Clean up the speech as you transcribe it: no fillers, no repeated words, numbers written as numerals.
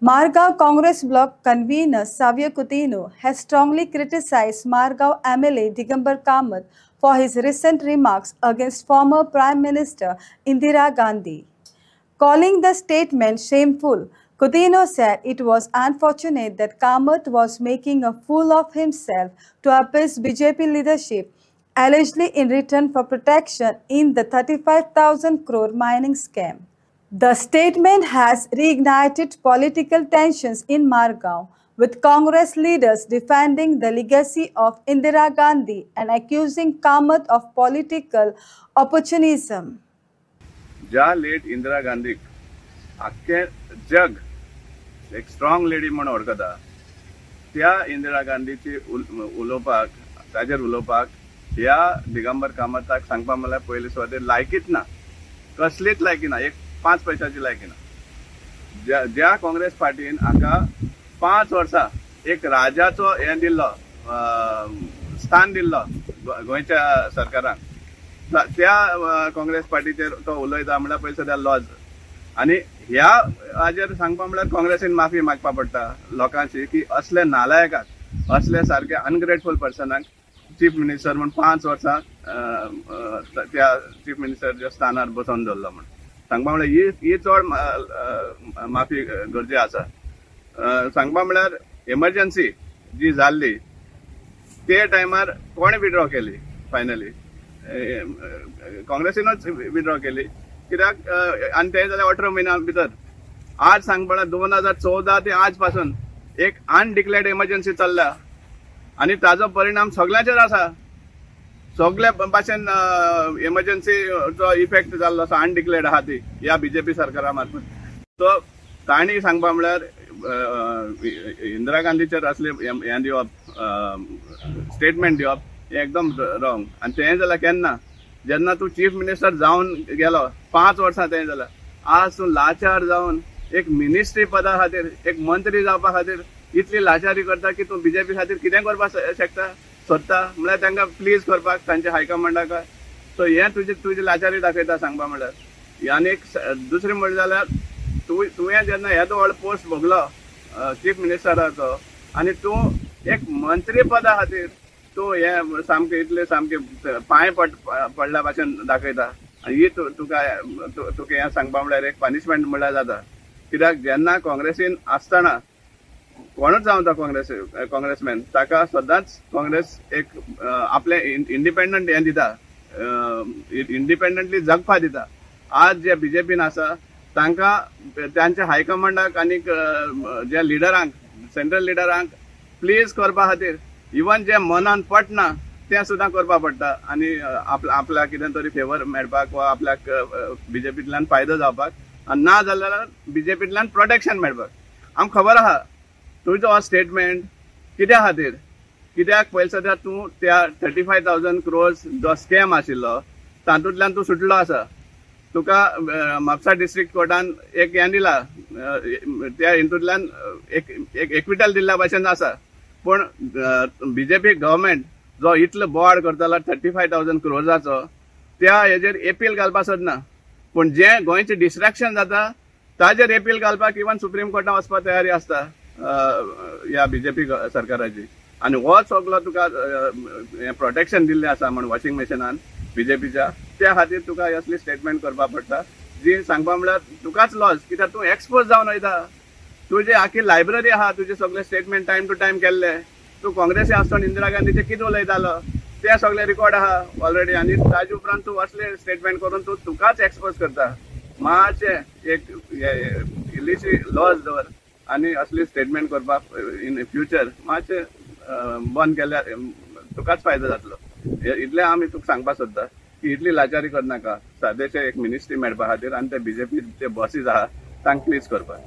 Margao Congress bloc convener Savio Coutinho has strongly criticized Margao MLA Digambar Kamath for his recent remarks against former Prime Minister Indira Gandhi. Calling the statement shameful, Coutinho said it was unfortunate that Kamath was making a fool of himself to appease BJP leadership, allegedly in return for protection in the 35,000 crore mining scam. The statement has reignited political tensions in Margao, with Congress leaders defending the legacy of Indira Gandhi and accusing Kamath of political opportunism. ज्या late Indira गांधीक आख्खे जग एक strong lady म्हणून वळखता त्या इंदिरा गांधीची उलोवपाक ताजेर उलोवपाक ह्या दिगंबर कामताक सांगपा म्हणल्यार पयली सुवातेर लायकीच ना, कसलीच लायकी ना, एक 5 पैशाची लायकी ना. ज्या काँग्रेस पार्टीन हाका 5 वर्सां एक राजाचो हे दिल्लो, स्थान दिल्लो गोंयच्या सरकारान, त्या काँग्रेस पार्टीचेर तो उलयता म्हणल्यार पयली सद्या लॉज. आनी ह्या हाजेर सांगपा म्हणल्यार काँग्रेसीन माफी मागपा पडटा लोकांची की असले नालायकाक, असले सारखे अनग्रेटफुल पर्सनाक चीफ मिनिस्टर म्हणून 5 वर्सां त्या चीफ मिनिस्टरच्या स्थानार बसोवन दवरलो म्हणून सांगपा म्हणल्यार ही चड माफी गरजे आसा. सांगपा म्हणल्यार एमर्जन्सी जी जाल्ली ते टायमार कोणे विड्रॉ केली, फायनली काँग्रेसीनच विड्रॉ केली. कित्याक आनी ते जाल्यार 18 म्हयन्या भितर. आज सांगपा म्हणल्यार 2014 ते आज पासून एक अनडिक्लेअर्ड एमर्जन्सी चल्ल्या आनी ताजो परिणाम सगळ्यांचेर आसा. सगळे भाशेन एमर्जन्सीचो इफेक्ट जाल्लो आसा, अनडिक्लेअर्ड आहा ती ह्या बीजेपी सरकारा मार्फत. सो तांणी सांगपा म्हणल्यार इंदिरा गांधीचेर असले हें दिवप, स्टेटमेंट दिवप हें एकदम रॉंग. आनी तें जाल्यार केन्ना, जेन्ना तूं चीफ मिनिस्टर जावन गेलो 5 वर्सां तें जाल्यार, आज तूं लाचार जावन एक मिनिस्ट्री पदा खातीर, एक मंत्री जावपा खातीर इतली लाचारी करता की तूं बीजेपी खातीर कितें करपाक शकता, सोदता म्हळ्यार तांकां प्लीज करपाक तांच्या हायकमांडाक. सो हें तुजी लाचारी दाखयता सांगपा म्हणल्यार. आनी एक दुसरें म्हणलें जाल्यार तुवें जेन्ना येदो व्हड पोस्ट भोगलो चीफ मिनिस्टराचो आनी तूं एक मंत्री पदा खातीर तूं हें सामकें इतलें सामकें पांय पडल्या भाशेन दाखयता. आनी ही तुका हें सांगपा म्हणल्यार एक पनिशमेंट म्हणल्यार जाता. कित्याक जेन्ना काँग्रेसीन आसतना कोणूच जावं तो काँग्रेसमॅन, ताका सदांच काँग्रेस एक आपलें इंडिपेंडंट हें दिता, इंडिपेंडंटली जगपा दिता. आज जे बीजेपीन आसा तांकां तांच्या हायकमांडाक आनी ज्या लिडरांक, सेंट्रल लिडरांक प्लीज करपा खातीर इवन जे मनान पटना तें सुद्दां करपा पडटा. आनी आपल्याक कितें तरी फेवर मेळपाक वा आपल्याक बीजेपींतल्यान फायदो जावपाक, आनी ना जाल्यार बीजेपींतल्यान प्रोटेक्शन मेळपाक. आमकां खबर आहा तुजो हो स्टेटमेंट कित्या खातीर, कित्याक पयलीं सद्या तूं त्या 35,000 crores जो स्कॅम आशिल्लो तातूंतल्यान तूं सुटलो आसा. तुका म्हापसा डिस्ट्रिक्ट कोर्टान एक हें दिला, त्या हितूंतल्यान एक एक्विटल दिल्ल्या भाशेन आसा. पूण बीजेपी गव्हर्मेंट जो इतलो बोवाड करतालो 35,000 crores त्या हेजेर एपील घालपा सोदना. पूण जें गोंयचें डिस्ट्रॅक्शन जाता ताजेर एपील घालपाक इवन सुप्रीम कोर्टान वचपा तयारी आसता ह्या बीजेपी सरकाराची. आनी हो सगळो तुका प्रोटेक्शन दिल्लें आसा म्हण वॉशिंग मशिनान बीजेपीच्या, त्या खातीर तुका असली स्टेटमेंट करपा पडटा जी सांगपा म्हणल्यार तुकाच लॉस. कित्याक तूं एक्सपोज जावन वयता, तुजी आखी लायब्ररी आहा, तुजे सगळे स्टेटमेंट टायम टू टायम केल्ले. तूं काँग्रेसी आसतना इंदिरा गांधीचे कितें उलयतालो ते सगळे रिकॉर्ड आहा ऑलरेडी. आनी ताजे उपरांत तूं असले स्टेटमेंट करून तूं तुकाच एक्सपोज करता. मातशें एक इल्लीशी लॉस दवर आनी असली स्टेटमेंट करपाक इन फ्युचर मातशें बंद केल्यार तुकाच फायदो जातलो. इतलें आमी तुका सांगपा सोदता की इतली लाचारी करनाका. सादेशें एक मिनिस्ट्री मेळपा खातीर आनी ते बीजेपीचे बॉसीस आहा तांकां प्लीज करपाक.